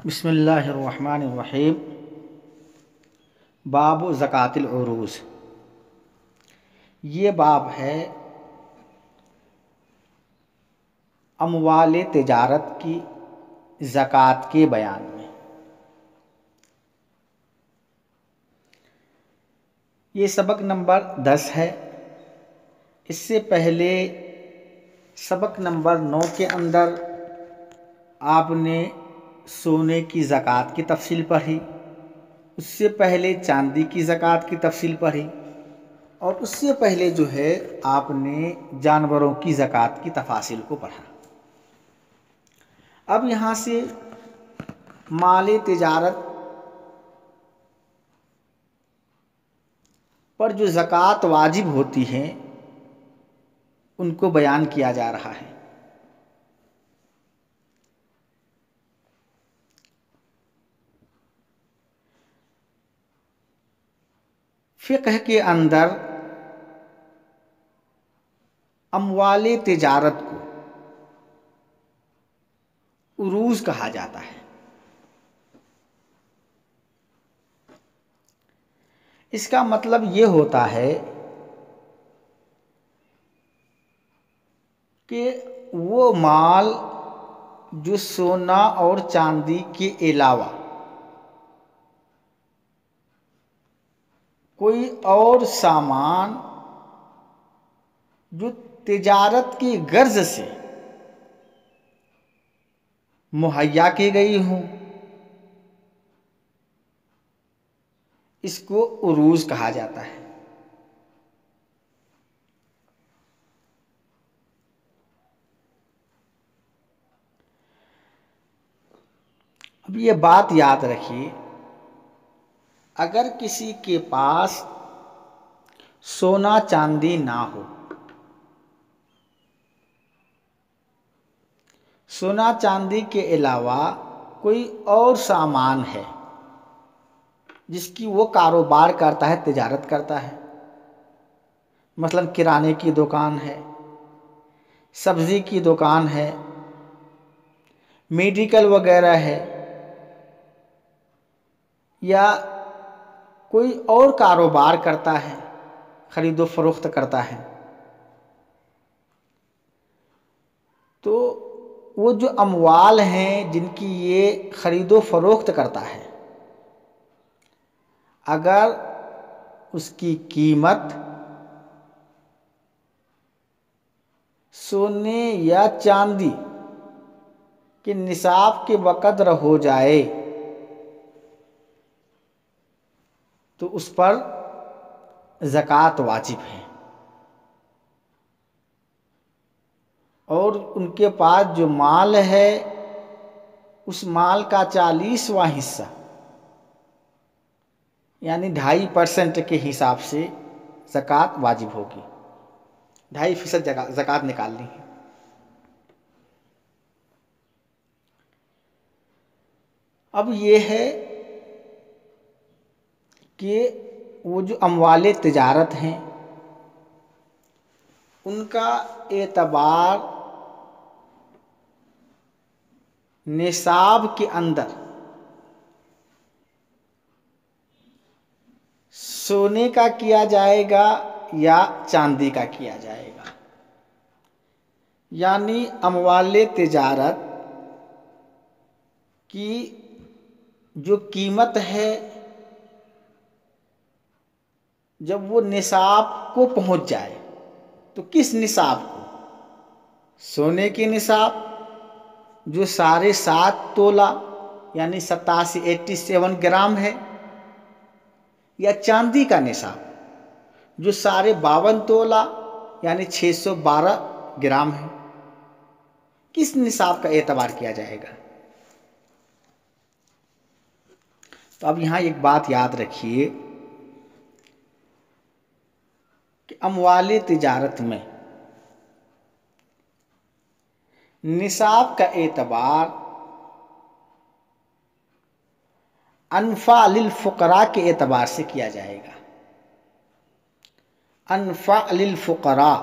بسم اللہ الرحمن الرحیم۔ باب زکوٰۃ العروض۔ یہ باب ہے اموال تجارت کی زکوٰۃ کے بیان میں۔ یہ سبق نمبر 10 ہے۔ اس سے پہلے سبق نمبر 9 کے اندر آپ نے سونے کی زکوٰۃ کی تفصیل پڑھی، اس سے پہلے چاندی کی زکوٰۃ کی تفصیل پڑھی، اور اس سے پہلے جو ہے آپ نے جانوروں کی زکوٰۃ کی تفاصیل کو پڑھا۔ اب یہاں سے مال تجارت پر جو زکوٰۃ واجب ہوتی ہے ان کو بیان کیا جا رہا ہے۔ فقہ کے اندر اموال تجارت کو عروض کہا جاتا ہے۔ اس کا مطلب یہ ہوتا ہے کہ وہ مال جو سونا اور چاندی کے علاوہ کوئی اور سامان جو تجارت کی غرض سے مہیا کی گئی ہوں، اس کو عروض کہا جاتا ہے۔ اب یہ بات یاد رکھیے، اگر کسی کے پاس سونا چاندی نہ ہو، سونا چاندی کے علاوہ کوئی اور سامان ہے جس کی وہ کاروبار کرتا ہے، تجارت کرتا ہے، مثلا کرانے کی دکان ہے، سبزی کی دکان ہے، میڈیکل وغیرہ ہے، یا کوئی اور کاروبار کرتا ہے، خرید و فروخت کرتا ہے، تو وہ جو اموال ہیں جن کی یہ خرید و فروخت کرتا ہے، اگر اس کی قیمت سونے یا چاندی کے نصاب کے بقدر ہو جائے تو اس پر زکوٰۃ واجب ہے، اور ان کے پاس جو مال ہے اس مال کا 40واں حصہ یعنی 2.5% کے حساب سے زکوٰۃ واجب ہوگی، 2.5% زکوٰۃ نکالنی ہے۔ اب یہ ہے کہ وہ جو اموال تجارت ہیں ان کا اعتبار نصاب کے اندر سونے کا کیا جائے گا یا چاندی کا کیا جائے گا، یعنی اموال تجارت کی جو قیمت ہے جب وہ نصاب کو پہنچ جائے تو کس نصاب کو؟ سونے کے نصاب جو 7.5 تولہ یعنی 87 گرام ہے، یا چاندی کا نصاب جو 52 تولہ یعنی 612 گرام ہے؟ کس نصاب کا اعتبار کیا جائے گا؟ تو اب یہاں ایک بات یاد رکھیے کہ اموال تجارت میں نصاب کا اعتبار انفع للفقراء کے اعتبار سے کیا جائے گا۔ انفع للفقراء،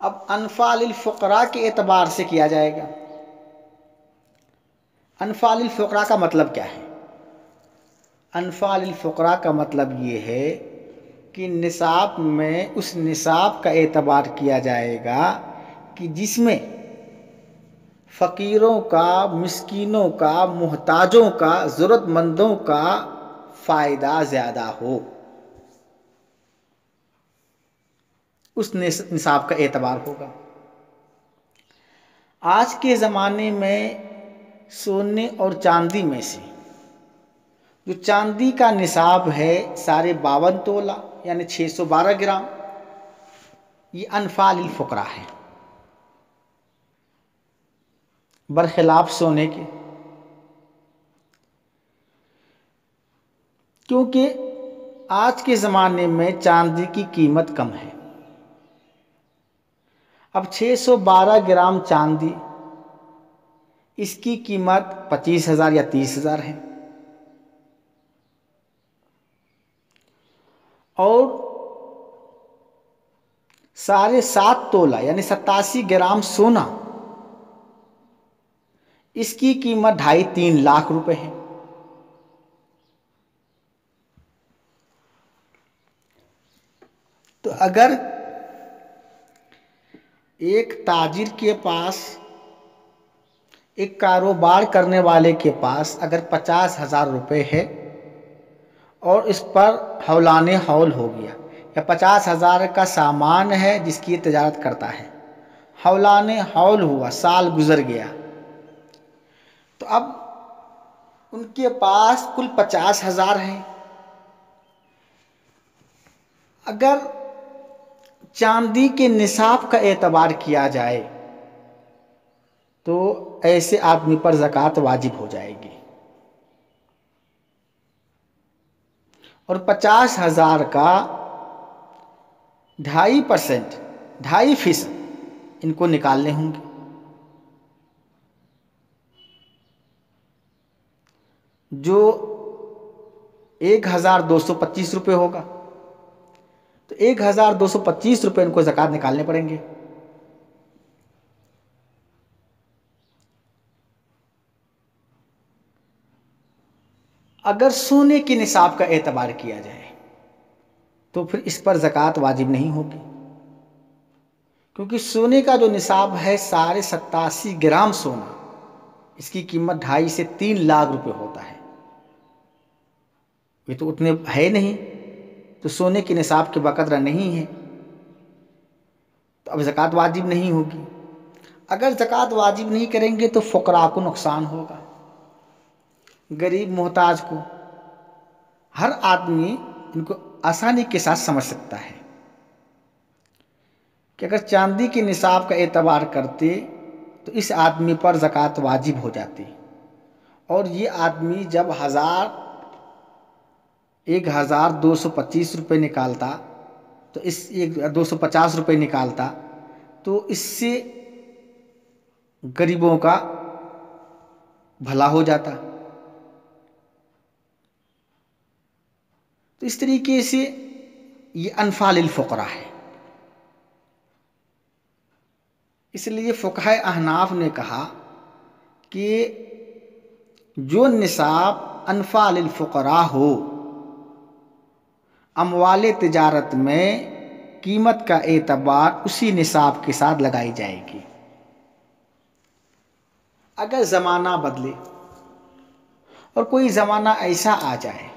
اب انفع للفقراء کے اعتبار سے کیا جائے گا انفال الفقراء کا مطلب کیا ہے؟ انفال الفقراء کا مطلب یہ ہے کہ نصاب میں اس نصاب کا اعتبار کیا جائے گا کہ جس میں فقیروں کا، مسکینوں کا، محتاجوں کا، ضرورت مندوں کا فائدہ زیادہ ہو، اس نصاب کا اعتبار ہوگا۔ آج کے زمانے میں سونے اور چاندی میں سے جو چاندی کا نصاب ہے 52.5 تولہ یعنی 612 گرام، یہ انفال الفقراء ہے، برخلاف سونے کے۔ کیونکہ آج کے زمانے میں چاندی کی قیمت کم ہے۔ اب 612 گرام چاندی، اس کی قیمت 25,000 یا 30,000 ہے، اور 7.5 تولہ یعنی 87 گرام سونا، اس کی قیمت 2.5-3 لاکھ روپے ہے۔ تو اگر ایک تاجر کے پاس، ایک کاروبار کرنے والے کے پاس اگر 50,000 روپے ہے اور اس پر حولان حول ہو گیا، یا 50,000 کا سامان ہے جس کی یہ تجارت کرتا ہے، حولان حول ہوا، سال گزر گیا، تو اب ان کے پاس کل 50,000 ہیں۔ اگر چاندی کے نصاب کا اعتبار کیا جائے تو ایسے آدمی پر زکوٰۃ واجب ہو جائے گی، اور 50,000 کا 2.5% ان کو نکالنے ہوں گے، جو 1,225 روپے ہوگا۔ تو 1,225 روپے ان کو زکوٰۃ نکالنے پڑیں گے۔ اگر سونے کے نصاب کا اعتبار کیا جائے تو پھر اس پر زکوٰۃ واجب نہیں ہوگی، کیونکہ سونے کا جو نصاب ہے 87.5 گرام سونا، اس کی قیمت 2.5 سے 3 لاکھ روپے ہوتا ہے، یہ تو اتنے ہے نہیں، تو سونے کے نصاب کے بقدر نہیں ہے، تو اب زکوٰۃ واجب نہیں ہوگی۔ اگر زکوٰۃ واجب نہیں کریں گے تو فقراء کو نقصان ہوگا، غریب محتاج کو۔ ہر آدمی ان کو آسانی کے ساتھ سمجھ سکتا ہے کہ اگر چاندی کے نصاب کا اعتبار کرتے تو اس آدمی پر زکوٰۃ واجب ہو جاتی، اور یہ آدمی جب 1,225 روپے نکالتا، تو اس 250 روپے نکالتا، تو اس سے غریبوں کا بھلا ہو جاتا۔ تو اس طریقے سے یہ انفال الفقراء ہے۔ اس لیے فقہائے احناف نے کہا کہ جو نصاب انفال الفقراء ہو، اموال تجارت میں قیمت کا اعتبار اسی نصاب کے ساتھ لگائی جائے گی۔ اگر زمانہ بدلے اور کوئی زمانہ ایسا آ جائے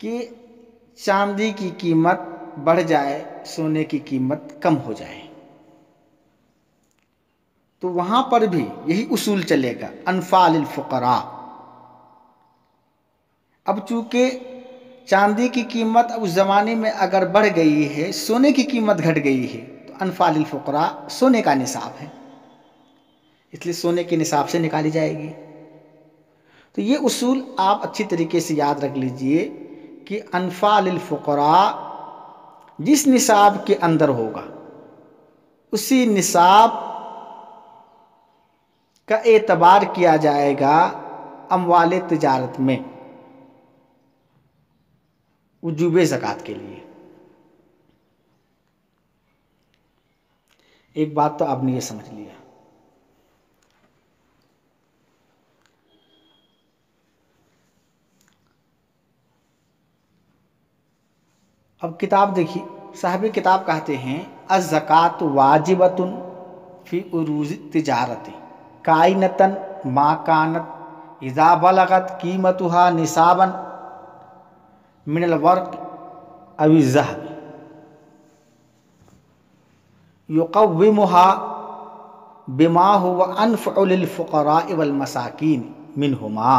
کہ چاندی کی قیمت بڑھ جائے، سونے کی قیمت کم ہو جائے، تو وہاں پر بھی یہی اصول چلے گا، انفال الفقراء۔ اب چونکہ چاندی کی قیمت اب اس زمانے میں اگر بڑھ گئی ہے، سونے کی قیمت گھٹ گئی ہے، تو انفال الفقراء سونے کا نصاب ہے، اس لیے سونے کے نصاب سے نکالی جائے گی۔ تو یہ اصول آپ اچھی طریقے سے یاد رکھ لیجئے کہ انفال الفقراء جس نصاب کے اندر ہوگا، اسی نصاب کا اعتبار کیا جائے گا اموال تجارت میں وجوب زکوٰۃ کے لیے۔ ایک بات تو آپ نے یہ سمجھ لیا۔ اب کتاب دیکھیے، صاحب کتاب کہتے ہیں الزکات واجبۃ فی عروض التجارت کائنتاً ما کانت اذا بلغت قیمتها نصابا من الورق او الذهب يقومها بما هو انفع للفقراء والمساکین منہما،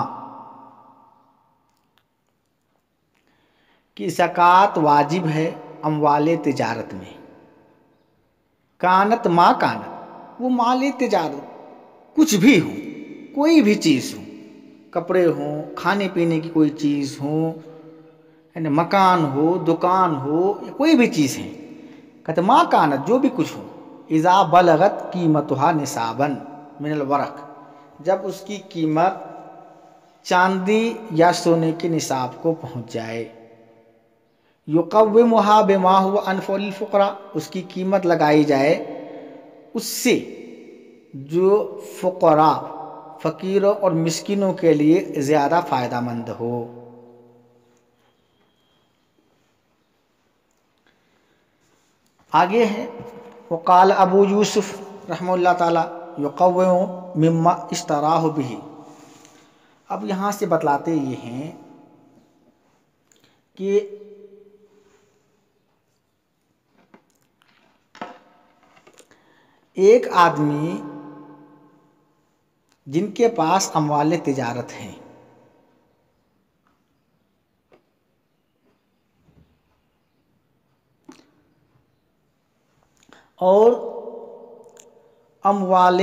کہ زکوٰۃ واجب ہے اموال تجارت میں، کانت ما کانت، وہ مال تجارت کچھ بھی ہو، کوئی بھی چیز ہو، کپڑے ہوں، کھانے پینے کی کوئی چیز ہو، یعنی مکان ہو، دکان ہو، یا کوئی بھی چیز ہے، کہتے ما کانت، جو بھی کچھ ہو، اذا بلغت قیمتها نصابا من الورق، جب اس کی قیمت چاندی یا سونے کے نصاب کو پہنچ جائے، یقومها بما هو انفع للفقراء، اس کی قیمت لگائی جائے اس سے جو فقراء، فقیروں اور مسکینوں کے لیے زیادہ فائدہ مند ہو۔ آگے ہے وقال ابو یوسف رحمہ اللہ تعالی یقوم مما اشتراہ به، اب یہاں سے بتلاتے یہ ہیں کہ ایک آدمی جن کے پاس اموال تجارت ہیں اور اموال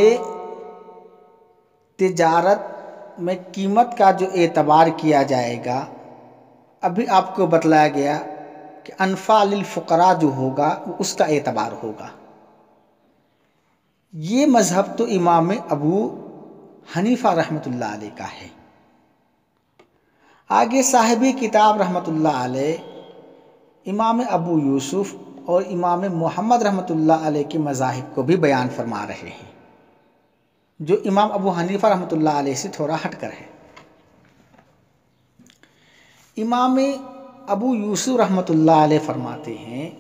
تجارت میں قیمت کا جو اعتبار کیا جائے گا، ابھی آپ کو بتلایا گیا کہ انفع للفقراء جو ہوگا وہ اس کا اعتبار ہوگا۔ یہ مذہب تو امام ابو حنیفہ رحمۃ اللہ علیہ کا ہے۔ آگے صاحب کتاب رحمۃ اللہ علیہ امام ابو یوسف اور امام محمد رحمۃ اللہ علیہ کے مذاہب کو بھی بیان فرما رہے ہیں، جو امام ابو حنیفہ رحمۃ اللہ علیہ سے تھوڑا ہٹ کر ہے۔ امام ابو یوسف رحمۃ اللہ علیہ فرماتے ہیں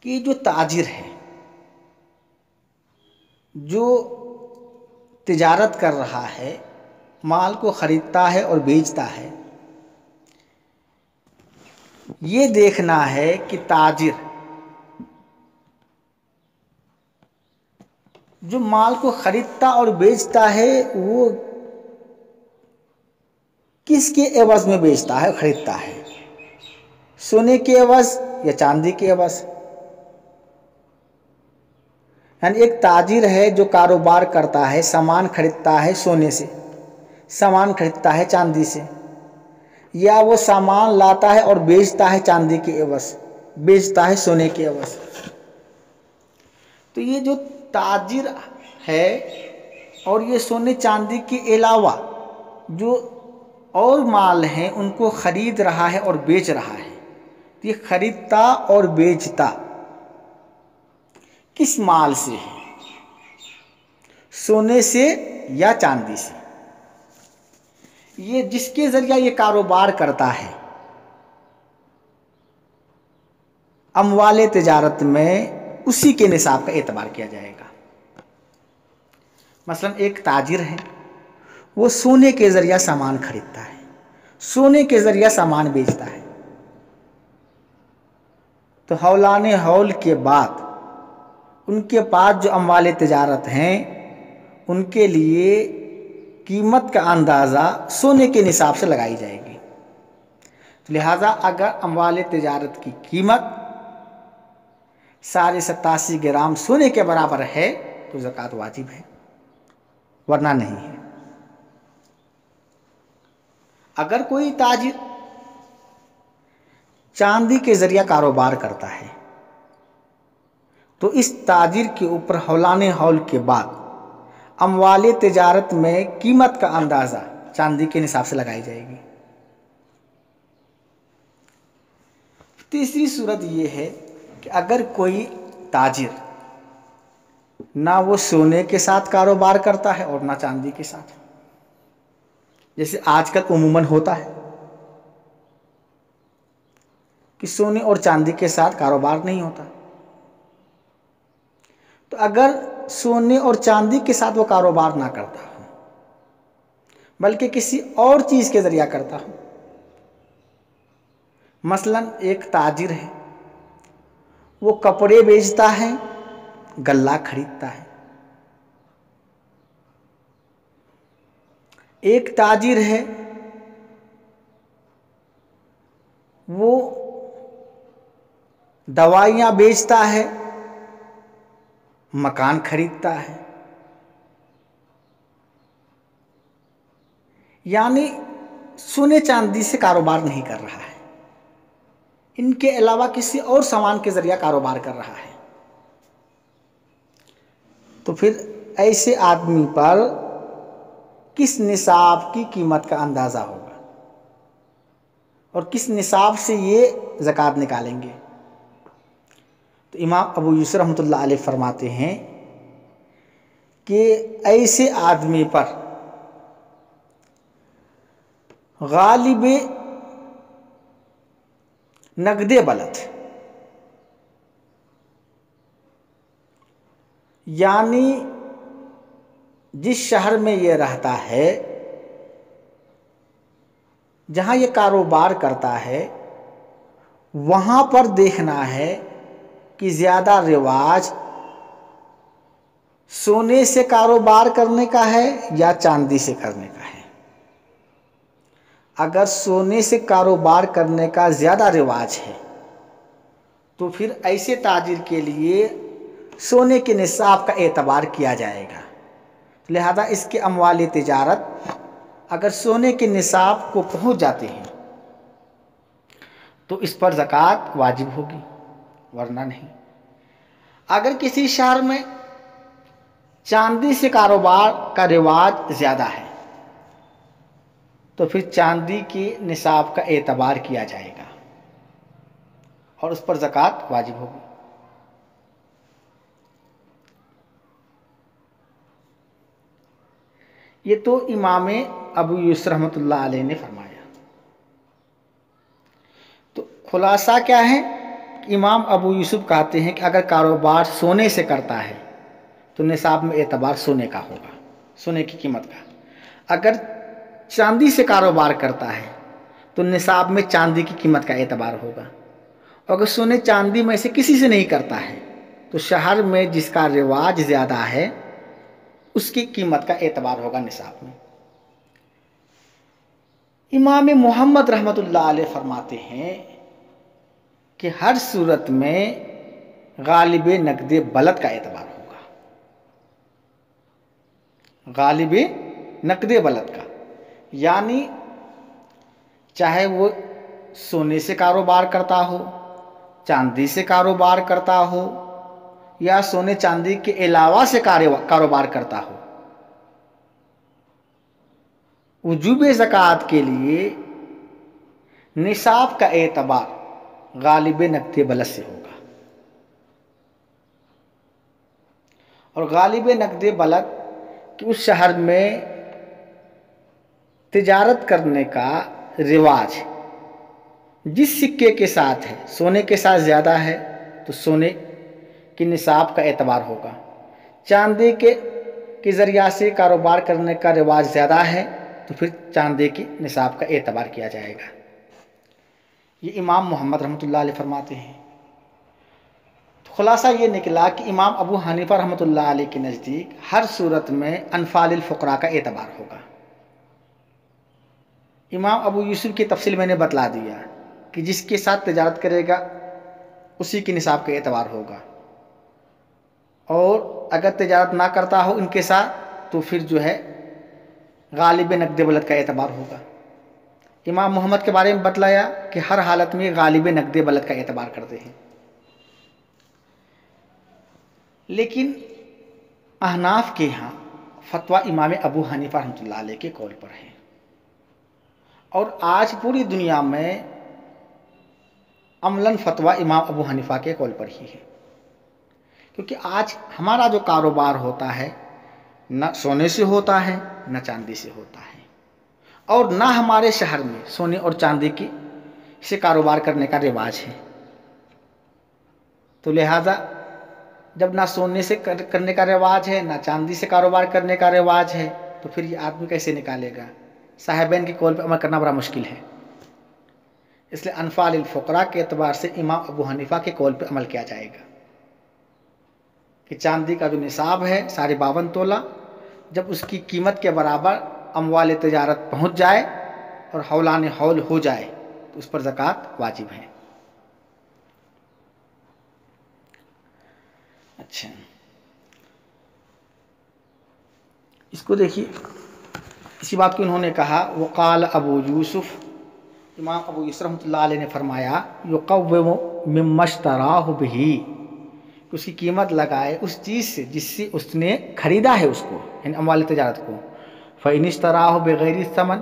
کہ جو تاجر ہے، جو تجارت کر رہا ہے، مال کو خریدتا ہے اور بیچتا ہے، یہ دیکھنا ہے کہ تاجر جو مال کو خریدتا اور بیچتا ہے وہ کس کے عوض میں بیچتا ہے، خریدتا ہے، سونے کے عوض یا چاندی کے عوض؟ یعنی ایک تاجر ہے جو کاروبار کرتا ہے، سامان خریدتا ہے سونے سے، سامان خریدتا ہے چاندی سے، یا وہ سامان لاتا ہے اور بیچتا ہے چاندی کے عوض، بیچتا ہے سونے کے عوض۔ تو یہ جو تاجر ہے اور یہ سونے چاندی کے علاوہ جو اور مال ہیں ان کو خرید رہا ہے اور بیچ رہا ہے، یہ خریدتا اور بیچتا کس مال سے ہے؟ سونے سے یا چاندی سے؟ یہ جس کے ذریعہ یہ کاروبار کرتا ہے، اموال تجارت میں اسی کے نصاب کا اعتبار کیا جائے گا۔ مثلا ایک تاجر ہے، وہ سونے کے ذریعہ سامان خریدتا ہے، سونے کے ذریعہ سامان بیچتا ہے، تو ہولان ہول کے بعد ان کے پاس جو اموال تجارت ہیں ان کے لیے قیمت کا اندازہ سونے کے نصاب سے لگائی جائے گی۔ لہذا اگر اموال تجارت کی قیمت 87.5 گرام سونے کے برابر ہے تو زکوٰۃ واجب ہے، ورنہ نہیں ہے۔ اگر کوئی تاجر چاندی کے ذریعہ کاروبار کرتا ہے تو اس تاجر کے اوپر ہولان ہول کے بعد اموال تجارت میں قیمت کا اندازہ چاندی کے نصاب سے لگائی جائے گی۔ تیسری صورت یہ ہے کہ اگر کوئی تاجر نہ وہ سونے کے ساتھ کاروبار کرتا ہے اور نہ چاندی کے ساتھ، جیسے آج کل عموماً ہوتا ہے، کہ سونے اور چاندی کے ساتھ کاروبار نہیں ہوتا. تو اگر سونے اور چاندی کے ساتھ وہ کاروبار نہ کرتا ہو بلکہ کسی اور چیز کے ذریعہ کرتا ہو، مثلا ایک تاجر ہے، وہ کپڑے بیچتا ہے، غلہ خریدتا ہے. ایک تاجر ہے، وہ دوائیاں بیچتا ہے، مکان خریدتا ہے. یعنی سونے چاندی سے کاروبار نہیں کر رہا ہے، ان کے علاوہ کسی اور سامان کے ذریعہ کاروبار کر رہا ہے. تو پھر ایسے آدمی پر کس نصاب کی قیمت کا اندازہ ہوگا اور کس نصاب سے یہ زکوٰۃ نکالیں گے؟ تو امام ابو یوسف رحمۃ اللہ علیہ فرماتے ہیں کہ ایسے آدمی پر غالب نقد بلد، یعنی جس شہر میں یہ رہتا ہے، جہاں یہ کاروبار کرتا ہے، وہاں پر دیکھنا ہے کہ زیادہ رواج سونے سے کاروبار کرنے کا ہے یا چاندی سے کرنے کا ہے. اگر سونے سے کاروبار کرنے کا زیادہ رواج ہے تو پھر ایسے تاجر کے لیے سونے کے نصاب کا اعتبار کیا جائے گا. لہذا اس کے اموال تجارت اگر سونے کے نصاب کو پہنچ جاتے ہیں تو اس پر زکوٰۃ واجب ہوگی، ورنہ نہیں. اگر کسی شہر میں چاندی سے کاروبار کا رواج زیادہ ہے تو پھر چاندی کے نصاب کا اعتبار کیا جائے گا اور اس پر زکوٰۃ واجب ہوگی. یہ تو امام ابو یوسف رحمۃ اللہ علیہ نے فرمایا. تو خلاصہ کیا ہے؟ امام ابو یوسف کہتے ہیں کہ اگر کاروبار سونے سے کرتا ہے تو نصاب میں اعتبار سونے کا ہوگا، سونے کی قیمت کا. اگر چاندی سے کاروبار کرتا ہے تو نصاب میں چاندی کی قیمت کا اعتبار ہوگا. اگر سونے چاندی میں سے کسی سے نہیں کرتا ہے تو شہر میں جس کا رواج زیادہ ہے اس کی قیمت کا اعتبار ہوگا نصاب میں. امام محمد رحمۃ اللہ علیہ فرماتے ہیں کہ ہر صورت میں غالب نقد بلد کا اعتبار ہوگا، غالب نقد بلد کا. یعنی چاہے وہ سونے سے کاروبار کرتا ہو، چاندی سے کاروبار کرتا ہو یا سونے چاندی کے علاوہ سے کاروبار کرتا ہو، وجوب زکوٰۃ کے لیے نصاب کا اعتبار غالب نقد بلد سے ہوگا. اور غالب نقد بلد کہ اس شہر میں تجارت کرنے کا رواج جس سکے کے ساتھ ہے، سونے کے ساتھ زیادہ ہے تو سونے کے نصاب کا اعتبار ہوگا. چاندی کے ذریعہ سے کاروبار کرنے کا رواج زیادہ ہے تو پھر چاندی کے نصاب کا اعتبار کیا جائے گا. یہ امام محمد رحمۃ اللہ علیہ فرماتے ہیں. تو خلاصہ یہ نکلا کہ امام ابو حنیفہ رحمۃ اللہ علیہ کے نزدیک ہر صورت میں انفال الفقراء کا اعتبار ہوگا. امام ابو یوسف کی تفصیل میں نے بتلا دیا کہ جس کے ساتھ تجارت کرے گا اسی کے نصاب کا اعتبار ہوگا، اور اگر تجارت نہ کرتا ہو ان کے ساتھ تو پھر جو ہے غالب نقد بلد کا اعتبار ہوگا. امام محمد کے بارے میں بتلایا کہ ہر حالت میں غالب نقد بلد کا اعتبار کرتے ہیں. لیکن احناف کے ہاں فتویٰ امام ابو حنیفہ رحمۃ اللہ علیہ کے قول پر ہے، اور آج پوری دنیا میں عملاً فتویٰ امام ابو حنیفہ کے قول پر ہی ہے. کیونکہ آج ہمارا جو کاروبار ہوتا ہے نہ سونے سے ہوتا ہے نہ چاندی سے ہوتا ہے، اور نہ ہمارے شہر میں سونے اور چاندی کی سے کاروبار کرنے کا رواج ہے۔ تو لہذا جب نہ سونے سے کرنے کا رواج ہے، نہ چاندی سے کاروبار کرنے کا رواج ہے، تو پھر یہ آدمی کیسے نکالے گا؟ صاحبین کے قول پہ عمل کرنا بڑا مشکل ہے۔ اس لیے انفال الفقراء کے اعتبار سے امام ابو حنیفہ کے قول پہ عمل کیا جائے گا کہ چاندی کا جو نصاب ہے 52 تولہ، جب اس کی قیمت کے برابر اموال تجارت پہنچ جائے اور حولان حول ہو جائے تو اس پر زکوٰۃ واجب ہے۔ اچھا، اس کو دیکھیے، اسی بات کو انہوں نے کہا وقال ابو یوسف، امام ابو یوسف رحمۃ اللہ علیہ نے فرمایا یقوم مما اشتراہ بہ، اس کی قیمت لگائے اس چیز سے جس سے اس نے خریدا ہے اس کو، یعنی اموال تجارت کو۔ فإن اشتراہ بغیر الثمن،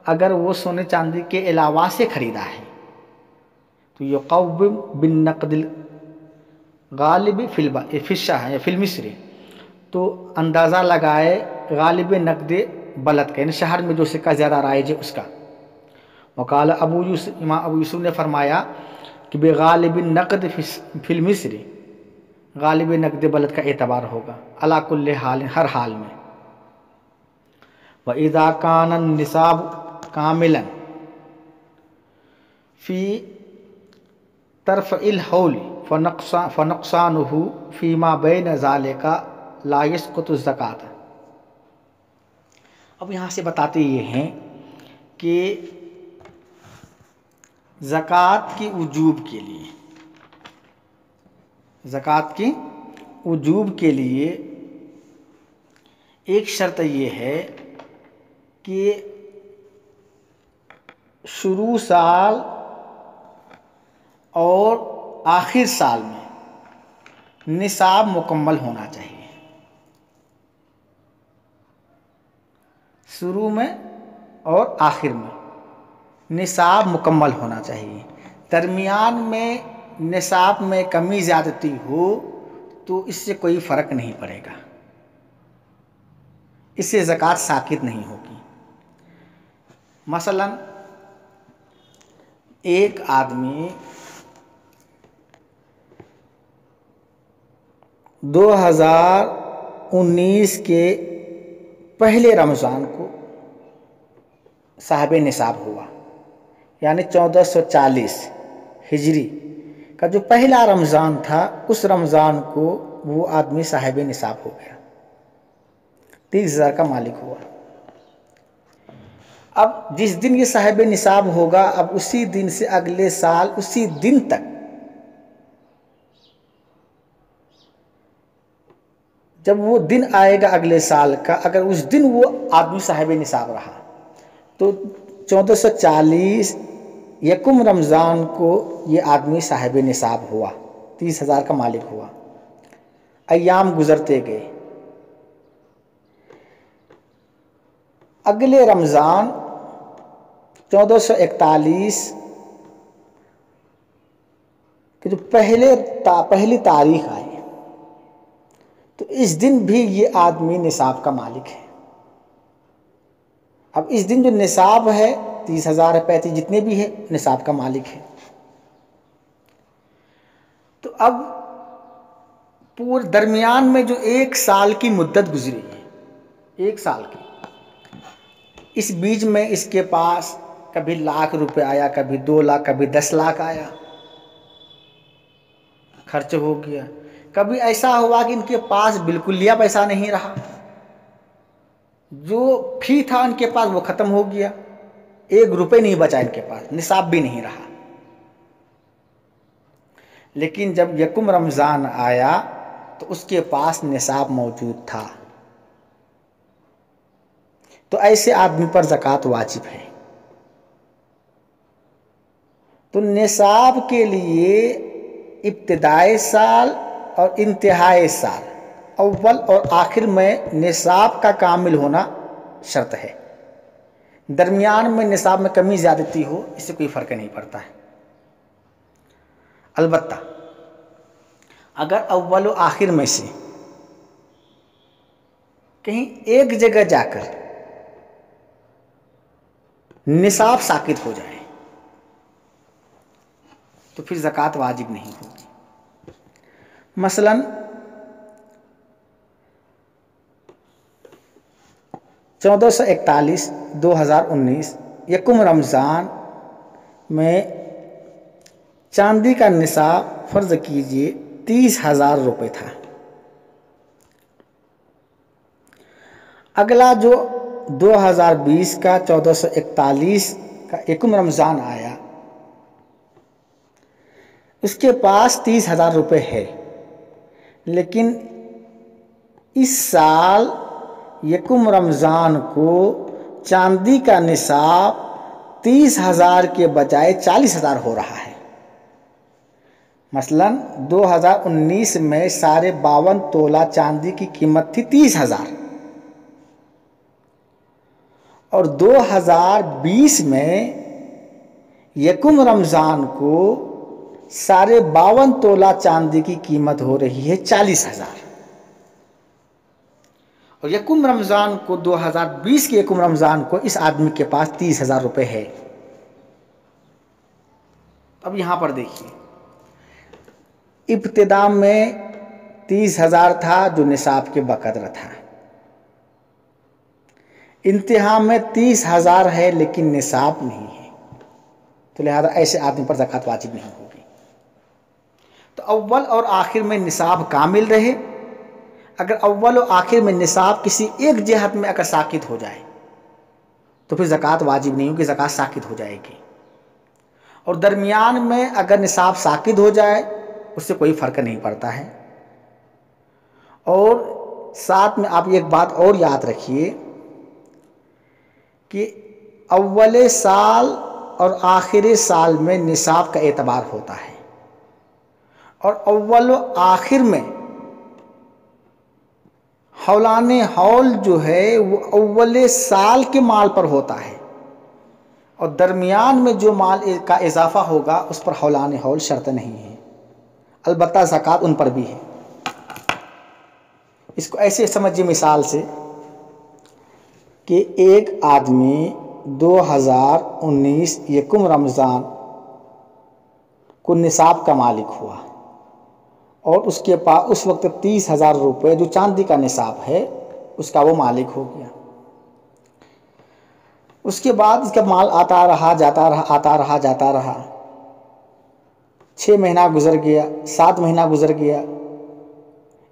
اگر وہ سونے چاندی کے علاوہ سے خریدا ہے تو یقوم بالنقد الغالب فی المصر، تو اندازہ لگائے غالب نقد بلد کا، یعنی شہر میں جو سکہ زیادہ رائج ہے اس کا۔ وقال ابو یوسف، امام ابو یوسف نے فرمایا کہ بغالب النقد فی المصر، غالب نقد بلد کا اعتبار ہوگا علی کل حال، ہر حال میں۔ وَإِذَا كَانَ النِّصَابُ كَامِلًا فِي طرف الحول فنقصانه فيما بين ذلك لا يسقط الزکوٰۃ۔ اب یہاں سے بتاتے یہ ہیں کہ زکوٰۃ کی وجوب کے لیے، زکوٰۃ کی وجوب کے لیے ایک شرط یہ ہے کہ شروع سال اور آخر سال میں نصاب مکمل ہونا چاہیے۔ شروع میں اور آخر میں نصاب مکمل ہونا چاہیے۔ درمیان میں نصاب میں کمی زیادتی ہو تو اس سے کوئی فرق نہیں پڑے گا، اس سے زکوٰۃ ساقط نہیں ہوگی۔ مثلا ایک آدمی 2019 کے پہلے رمضان کو صاحب نصاب ہوا، یعنی 1440 ہجری کا جو پہلا رمضان تھا، اس رمضان کو وہ آدمی صاحب نصاب ہو گیا، 30,000 کا مالک ہوا۔ اب جس دن یہ صاحب نصاب ہوگا، اب اسی دن سے اگلے سال اسی دن تک جب وہ دن آئے گا اگلے سال کا، اگر اس دن وہ آدمی صاحب نصاب رہا تو 1440 یکم رمضان کو یہ آدمی صاحب نصاب ہوا، 30,000 کا مالک ہوا۔ ایام گزرتے گئے، اگلے رمضان 1441 کہ جو پہلی تاریخ آئی، تو اس دن بھی یہ آدمی نصاب کا مالک ہے۔ اب اس دن جو نصاب ہے 30,000 ہے، 35 جتنے بھی ہے، نصاب کا مالک ہے۔ تو اب پورے درمیان میں جو ایک سال کی مدت گزری ہے، ایک سال کی، اس بیچ میں اس کے پاس کبھی 1,00,000 روپے آیا، کبھی 2 لاکھ، کبھی 10 لاکھ آیا، خرچ ہو گیا۔ کبھی ایسا ہوا کہ ان کے پاس بالکل لیا پیسہ نہیں رہا، جو بھی تھا ان کے پاس وہ ختم ہو گیا، 1 روپے نہیں بچا ان کے پاس، نصاب بھی نہیں رہا۔ لیکن جب یکم رمضان آیا تو اس کے پاس نصاب موجود تھا، تو ایسے آدمی پر زکوٰۃ واجب ہے۔ تو نصاب کے لیے ابتدائی سال اور انتہائی سال، اول اور آخر میں نصاب کا کامل ہونا شرط ہے۔ درمیان میں نصاب میں کمی زیادتی ہو، اس سے کوئی فرق نہیں پڑتا ہے۔ البتہ اگر اول و آخر میں سے کہیں ایک جگہ جا کر نصاب ساقط ہو جائے، تو پھر زکوٰۃ واجب نہیں ہوگی۔ مثلاً 1441-2019 یکم رمضان میں چاندی کا نصاب فرض کیجئے 30,000 روپے تھا۔ اگلا جو 2020 کا 1441 کا یکم رمضان آیا، اس کے پاس 30,000 روپے ہے، لیکن اس سال یکم رمضان کو چاندی کا نصاب 30,000 کے بجائے 40,000 ہو رہا ہے۔ مثلاً 2019 میں 52.5 تولہ چاندی کی قیمت تھی 30,000، اور 2020 میں یکم رمضان کو 52.5 تولہ چاندی کی قیمت ہو رہی ہے 40,000، اور یکم رمضان کو 2020 کے یکم رمضان کو اس آدمی کے پاس 30,000 روپے ہے۔ اب یہاں پر دیکھیے، ابتدا میں 30,000 تھا جو نصاب کے بقدر تھا، انتہا میں 30,000 ہے لیکن نصاب نہیں ہے، تو لہذا ایسے آدمی پر زکوٰۃ واجب نہیں ہوگی۔ تو اول اور آخر میں نصاب کامل رہے، اگر اول و آخر میں نصاب کسی ایک جہت میں اگر ساقط ہو جائے تو پھر زکوٰۃ واجب نہیں ہوگی، زکوٰۃ ساقط ہو جائے گی، اور درمیان میں اگر نصاب ساقط ہو جائے اس سے کوئی فرق نہیں پڑتا ہے۔ اور ساتھ میں آپ ایک بات اور یاد رکھیے کہ اول سال اور آخر سال میں نصاب کا اعتبار ہوتا ہے، اور اول و آخر میں حولان حول جو ہے وہ اول سال کے مال پر ہوتا ہے، اور درمیان میں جو مال کا اضافہ ہوگا اس پر حولان حول شرط نہیں ہے، البتہ زکوٰۃ ان پر بھی ہے۔ اس کو ایسے سمجھیے مثال سے کہ ایک آدمی 2019 یکم رمضان کو نصاب کا مالک ہوا، اور اس کے پاس اس وقت 30,000 روپے جو چاندی کا نصاب ہے اس کا وہ مالک ہو گیا۔ اس کے بعد اس کا مال آتا رہا جاتا رہا، آتا رہا جاتا رہا، 6 مہینہ گزر گیا، 7 مہینہ گزر گیا،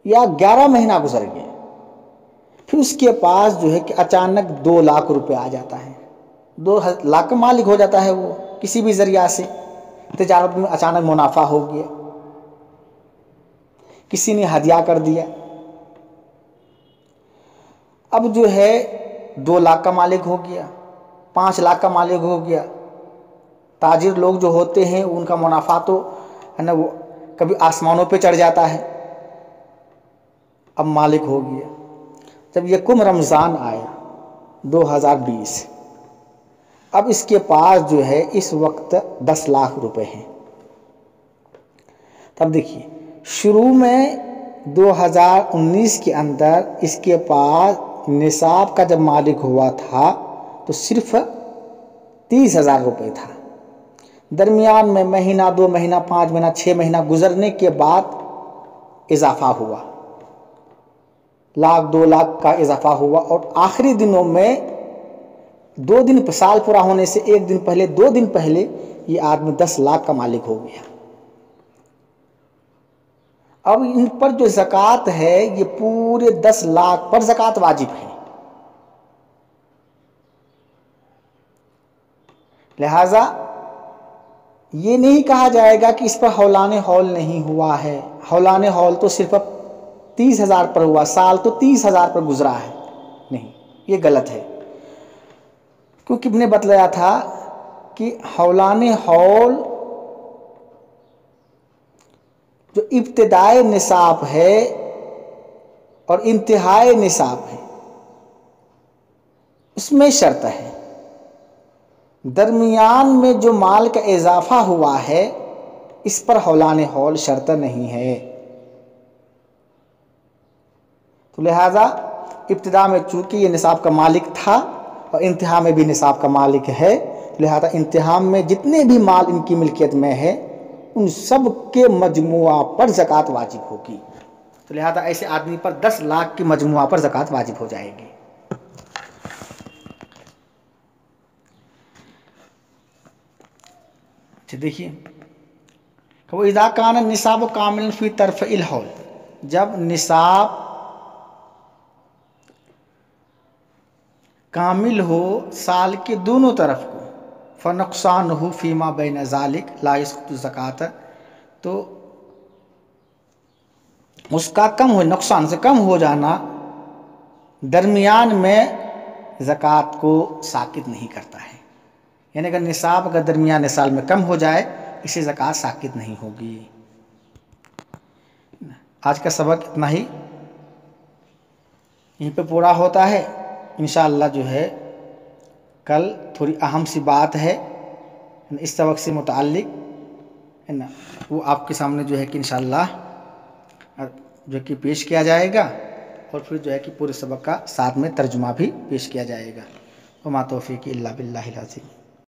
یا 11 مہینہ گزر گیا، پھر اس کے پاس جو ہے کہ اچانک 2 لاکھ روپے آ جاتا ہے، 2 لاکھ کا مالک ہو جاتا ہے وہ، کسی بھی ذریعہ سے تجارت میں اچانک منافع ہو گیا، کسی نے ہدیہ کر دیا، اب جو ہے 2 لاکھ کا مالک ہو گیا، 5 لاکھ کا مالک ہو گیا۔ تاجر لوگ جو ہوتے ہیں ان کا منافع تو ہے نا وہ کبھی آسمانوں پہ چڑھ جاتا ہے، اب مالک ہو گیا۔ جب یکم رمضان آیا 2020، اب اس کے پاس جو ہے اس وقت 10 لاکھ روپے ہیں۔ تب دیکھیے شروع میں 2019 کے اندر اس کے پاس نصاب کا جب مالک ہوا تھا تو صرف 30,000 روپے تھا، درمیان میں مہینہ 2 مہینہ 5 مہینہ 6 مہینہ گزرنے کے بعد اضافہ ہوا، 1 لاکھ 2 لاکھ کا اضافہ ہوا، اور آخری دنوں میں 2 دن سال پورا ہونے سے 1 دن پہلے 2 دن پہلے یہ آدمی 10 لاکھ کا مالک ہو گیا۔ اب ان پر جو زکوٰۃ ہے یہ پورے 10 لاکھ پر زکوٰۃ واجب ہے، لہذا یہ نہیں کہا جائے گا کہ اس پر حولان حول نہیں ہوا ہے، حولان حول تو صرف 30,000 پر ہوا، سال تو 30,000 پر گزرا ہے، نہیں، یہ غلط ہے، کیونکہ میں نے بتلایا تھا کہ حولان حول جو ابتدائی نصاب ہے اور انتہائی نصاب ہے اس میں شرط ہے، درمیان میں جو مال کا اضافہ ہوا ہے اس پر حولان حول شرط نہیں ہے، تو لہذا ابتدا میں چونکہ یہ نصاب کا مالک تھا اور انتہا میں بھی نصاب کا مالک ہے، لہذا انتہا میں جتنے بھی مال ان کی ملکیت میں ہے ان سب کے مجموعہ پر زکوٰۃ واجب ہوگی. تو لہذا ایسے آدمی پر 10 لاکھ کے مجموعہ پر زکوٰۃ واجب ہو جائے گی. اچھا دیکھیے، وَإِذَا كَانَ النِّصَابُ كَامِلًا فِي طَرْفَيِ الْحَوْلِ، جب نصاب کامل ہو سال کے دونوں طرف کو، فَنُقْصَانُهُ فِي مَا بَيْنَ ذَلِكَ لَا يَسْقُطُ الزَّكَاةَ، تو اس کا نقصان سے کم ہو جانا درمیان میں زکوٰۃ کو ساقط نہیں کرتا ہے. یعنی اگر نصاب درمیان سال میں کم ہو جائے اسے زکوٰۃ ساقط نہیں ہوگی. آج کا سبق اتنا ہی یہیں پہ پورا ہوتا ہے. انشاءاللہ جو ہے کل تھوڑی اہم سی بات ہے اس سبق سے متعلق ہے نا، وہ آپ کے سامنے جو ہے کہ انشاءاللہ جو کہ پیش کیا جائے گا، اور پھر جو ہے کہ پورے سبق کا ساتھ میں ترجمہ بھی پیش کیا جائے گا. وما توفیقی الا باللہ العظیم.